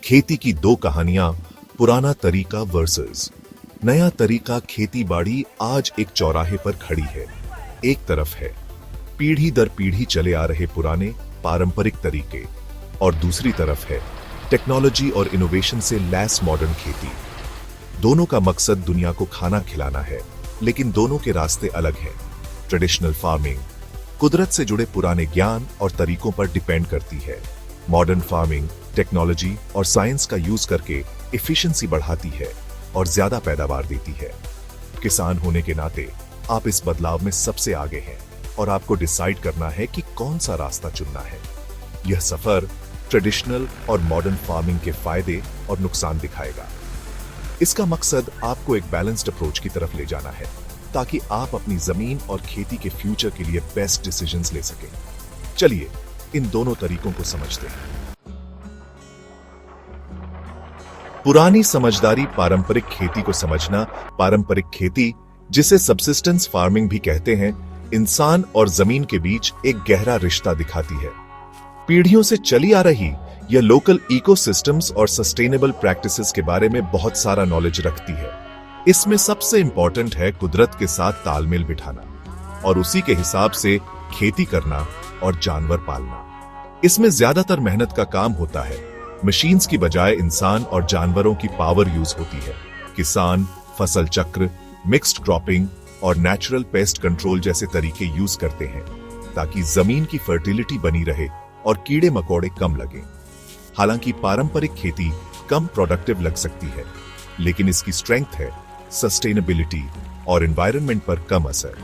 खेती की दो कहानियां, पुराना तरीका वर्सेस नया तरीका। खेती बाड़ी आज एक चौराहे पर खड़ी है। एक तरफ है पीढ़ी दर पीढ़ी चले आ रहे पुराने पारंपरिक तरीके और दूसरी तरफ है टेक्नोलॉजी और इनोवेशन से लैस मॉडर्न खेती। दोनों का मकसद दुनिया को खाना खिलाना है, लेकिन दोनों के रास्ते अलग हैं। ट्रेडिशनल फार्मिंग कुदरत से जुड़े पुराने ज्ञान और तरीकों पर डिपेंड करती है। मॉडर्न फार्मिंग टेक्नोलॉजी और साइंस का यूज करके एफिशिएंसी बढ़ाती है और ज्यादा पैदावार देती है। किसान होने के नाते आप इस बदलाव में सबसे आगे हैं और आपको डिसाइड करना है कि कौन सा रास्ता चुनना है। यह सफर ट्रेडिशनल और मॉडर्न फार्मिंग के फायदे और नुकसान दिखाएगा। इसका मकसद आपको एक बैलेंस्ड अप्रोच की तरफ ले जाना है, ताकि आप अपनी जमीन और खेती के फ्यूचर के लिए बेस्ट डिसीजंस ले सकें। चलिए इन दोनों तरीकों को समझते हैं। पुरानी समझदारी पारंपरिक खेती को समझना। पारंपरिक खेती, जिसे सबसिस्टेंस फार्मिंग भी कहते हैं, इंसान और जमीन के बीच एक गहरा रिश्ता दिखाती है। पीढ़ियों से चली आ रही यह लोकल इकोसिस्टम्स और सस्टेनेबल प्रैक्टिसेस के बारे में बहुत सारा नॉलेज रखती है। इसमें सबसे इंपॉर्टेंट है कुदरत के साथ तालमेल बिठाना और उसी के हिसाब से खेती करना और जानवर पालना। इसमें ज्यादातर मेहनत का काम होता है। मशीन्स की बजाय इंसान और जानवरों की पावर यूज होती है। किसान फसल चक्र, मिक्स्ड क्रॉपिंग और नेचुरल पेस्ट कंट्रोल जैसे तरीके यूज करते हैं, ताकि जमीन की फर्टिलिटी बनी रहे और कीड़े मकोड़े कम लगें। हालांकि पारंपरिक खेती कम प्रोडक्टिव लग सकती है, लेकिन इसकी स्ट्रेंथ है सस्टेनेबिलिटी और एनवायरनमेंट पर कम असर।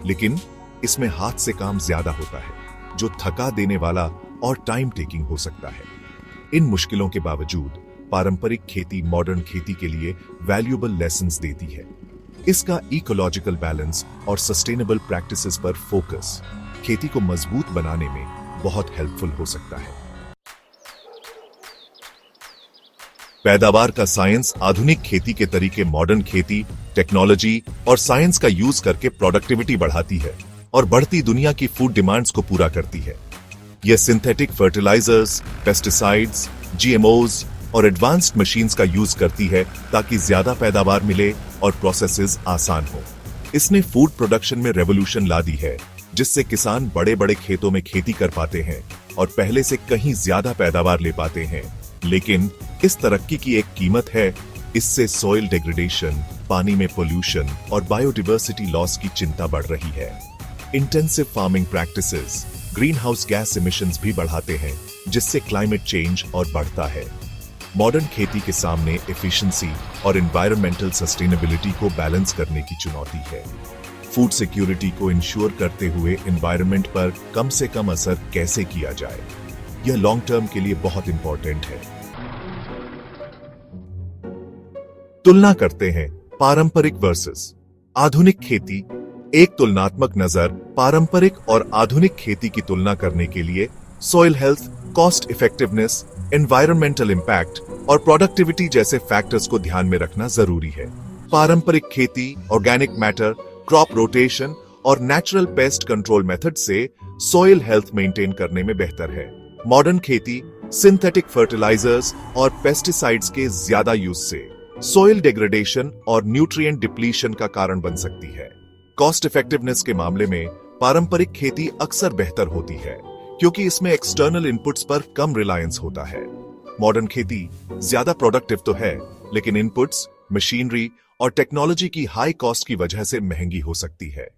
लेकिन इसमें हाथ से काम ज्यादा होता है, जो थका देने वाला और टाइम टेकिंग हो सकता है। इन मुश्किलों के बावजूद पारंपरिक खेती मॉडर्न खेती के लिए वैल्यूएबल लेसन्स देती है। इसका इकोलॉजिकल बैलेंस और सस्टेनेबल प्रैक्टिसेस पर फोकस खेती को मजबूत बनाने में बहुत हेल्पफुल हो सकता है। पैदावार का साइंस। आधुनिक खेती के तरीके मॉडर्न खेती, टेक्नोलॉजी और साइंस का यूज करके प्रोडक्टिविटी बढ़ाती है और बढ़ती दुनिया की फूड डिमांड्स को पूरा करती है। यह सिंथेटिक फर्टिलाइजर्स, पेस्टिसाइड्स, जीएमओज और एडवांस्ड मशीन्स का यूज करती है, ताकि ज्यादा पैदावार मिले और प्रोसेसेस आसान हो। इसने फूड प्रोडक्शन में रेवोल्यूशन ला दी है, जिससे किसान बड़े बड़े खेतों में खेती कर पाते हैं और पहले से कहीं ज्यादा पैदावार ले पाते हैं। लेकिन इस तरक्की की एक कीमत है। इससे सॉइल डिग्रेडेशन, पानी में पोल्यूशन और बायोडाइवर्सिटी लॉस की चिंता बढ़ रही है। Intensive farming practices green house gas emissions भी बढ़ाते हैं, जिससे क्लाइमेट चेंज और बढ़ता है। मॉडर्न खेती के सामने एफिशिएंसी और एनवायरमेंटल सस्टेनेबिलिटी को बैलेंस करने की चुनौती है। फूड सिक्योरिटी को इंश्योर करते हुए एनवायरनमेंट पर कम से कम असर कैसे किया जाए, यह लॉन्ग टर्म के लिए बहुत इंपॉर्टेंट है। तुलना करते हैं पारंपरिक वर्सेस आधुनिक खेती। एक तुलनात्मक नजर पारंपरिक और आधुनिक खेती की तुलना करने के लिए soil health, cost effectiveness, environmental impact और प्रोडक्टिविटी जैसे फैक्टर्स को ध्यान में रखना जरूरी है। पारंपरिक खेती ऑर्गेनिक मैटर, क्रॉप रोटेशन और नेचुरल पेस्ट कंट्रोल मेथड से सॉइल हेल्थ मेंटेन करने में बेहतर है। मॉडर्न खेती सिंथेटिक फर्टिलाइजर्स और पेस्टिसाइड्स के ज्यादा यूज से सॉइल डिग्रेडेशन और न्यूट्रिएंट डिप्लीशन का कारण बन सकती है। कॉस्ट इफेक्टिवनेस के मामले में पारंपरिक खेती अक्सर बेहतर होती है, क्योंकि इसमें एक्सटर्नल इनपुट्स पर कम रिलायंस होता है। मॉडर्न खेती ज्यादा प्रोडक्टिव तो है, लेकिन इनपुट्स, मशीनरी और टेक्नोलॉजी की हाई कॉस्ट की वजह से महंगी हो सकती है।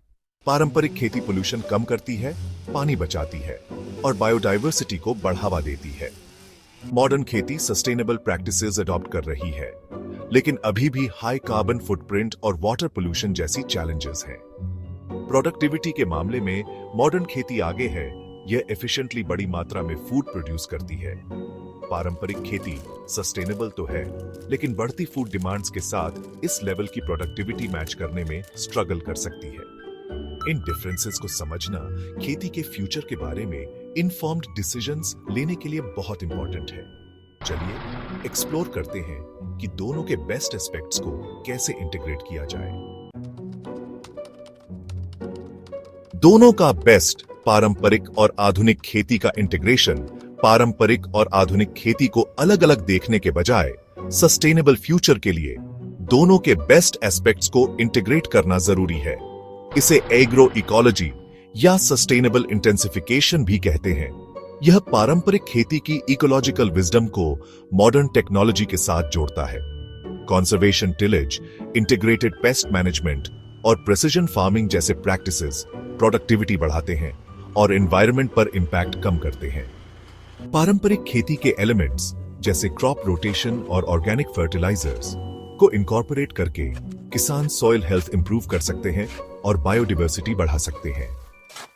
पारंपरिक खेती पोल्यूशन कम करती है, पानी बचाती है और बायोडाइवर्सिटी को बढ़ावा देती है। मॉडर्न खेती सस्टेनेबल प्रैक्टिसेस अडॉप्ट कर रही है, लेकिन अभी भी हाई कार्बन फुटप्रिंट और वाटर पोल्यूशन जैसी चैलेंजेस हैं। प्रोडक्टिविटी के मामले में मॉडर्न खेती आगे है। यह एफिशिएंटली बड़ी मात्रा में फूड प्रोड्यूस करती है। पारंपरिक खेती सस्टेनेबल तो है, लेकिन बढ़ती फूड डिमांड्स के साथ इस लेवल की प्रोडक्टिविटी मैच करने में स्ट्रगल कर सकती है। इन डिफरेंसेस को समझना खेती के फ्यूचर के बारे में इन्फॉर्म्ड डिसीजंस लेने के लिए बहुत इंपॉर्टेंट है। चलिए एक्सप्लोर करते हैं कि दोनों के बेस्ट एस्पेक्ट्स को कैसे इंटीग्रेट किया जाए। दोनों का बेस्ट पारंपरिक और आधुनिक खेती का इंटीग्रेशन पारंपरिक और आधुनिक खेती को अलग अलग देखने के बजाय सस्टेनेबल फ्यूचर के लिए दोनों के बेस्ट एस्पेक्ट्स को इंटीग्रेट करना जरूरी है। इसे एग्रो इकोलॉजी या सस्टेनेबल इंटेंसिफिकेशन भी कहते हैं। यह पारंपरिक खेती की इकोलॉजिकल विजडम को मॉडर्न टेक्नोलॉजी के साथ जोड़ता है। Conservation tillage, integrated pest management और प्रिसिजन फार्मिंग जैसे प्रैक्टिसेस प्रोडक्टिविटी बढ़ाते हैं और एनवायरनमेंट पर इंपैक्ट कम करते हैं। पारंपरिक खेती के एलिमेंट्स जैसे क्रॉप रोटेशन और ऑर्गेनिक फर्टिलाइजर्स को इनकॉर्पोरेट करके किसान सॉइल हेल्थ इंप्रूव कर सकते हैं और बायोडायवर्सिटी बढ़ा सकते हैं।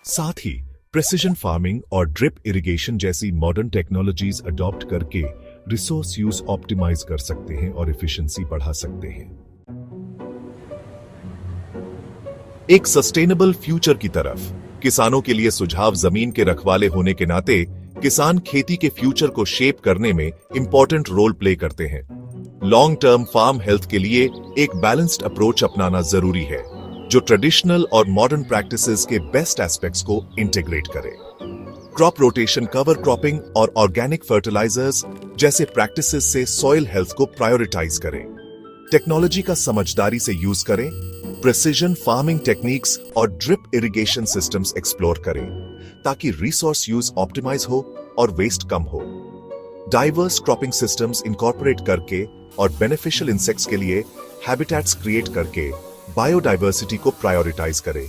साथ ही प्रिसिजन फार्मिंग और ड्रिप इरिगेशन जैसी मॉडर्न टेक्नोलॉजीज अडॉप्ट करके रिसोर्स यूज ऑप्टिमाइज कर सकते हैं और एफिशिएंसी बढ़ा सकते हैं। एक सस्टेनेबल फ्यूचर की तरफ किसानों के लिए सुझाव जमीन के रखवाले होने के नाते किसान खेती के फ्यूचर को शेप करने में इंपॉर्टेंट रोल प्ले करते हैं। लॉन्ग टर्म फार्म हेल्थ के लिए एक बैलेंस्ड अप्रोच अपनाना जरूरी है जो ट्रेडिशनल और मॉडर्न प्रैक्टिसेस के बेस्ट एस्पेक्ट्स को इंटीग्रेट करे। क्रॉप रोटेशन, कवर क्रॉपिंग और ऑर्गेनिक फर्टिलाइजर्स जैसे प्रैक्टिसेस से सॉइल हेल्थ को प्रायोरिटाइज करें। टेक्नोलॉजी का समझदारी से यूज करें, प्रिसिजन फार्मिंग टेक्निक्स और ड्रिप इरिगेशन सिस्टम्स एक्सप्लोर करें ताकि रिसोर्स यूज ऑप्टिमाइज हो और वेस्ट कम हो। डाइवर्स क्रॉपिंग सिस्टम्स इनकॉर्पोरेट करके और बेनिफिशियल इंसेक्ट्स के लिए हैबिटेट्स क्रिएट करके बायोडाइवर्सिटी को प्रायोरिटाइज करें।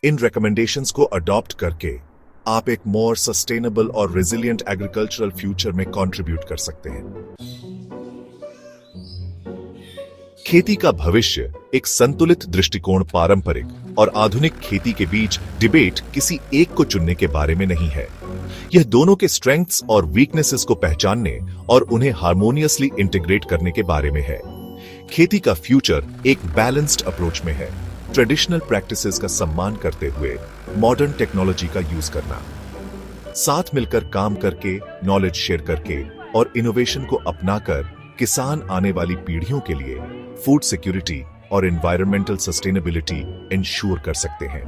इन रिकमेंडेशंस को अडॉप्ट करके आप एक मोर सस्टेनेबल और रेजिलिएंट एग्रीकल्चरल फ्यूचर में कंट्रीब्यूट कर सकते हैं। खेती का भविष्य एक संतुलित दृष्टिकोण पारंपरिक और आधुनिक खेती के बीच डिबेट किसी एक को चुनने के बारे में नहीं है। यह दोनों के स्ट्रेंथ्स और वीकनेसेस को पहचानने और उन्हें हार्मोनियसली इंटीग्रेट करने के बारे में है। खेती का फ्यूचर एक बैलेंस्ड अप्रोच में है, ट्रेडिशनल प्रैक्टिसेस का सम्मान करते हुए मॉडर्न टेक्नोलॉजी का यूज करना, साथ मिलकर काम करके, नॉलेज शेयर करके और इनोवेशन को अपनाकर किसान आने वाली पीढ़ियों के लिए फूड सिक्योरिटी और एनवायरमेंटल सस्टेनेबिलिटी इंश्योर कर सकते हैं।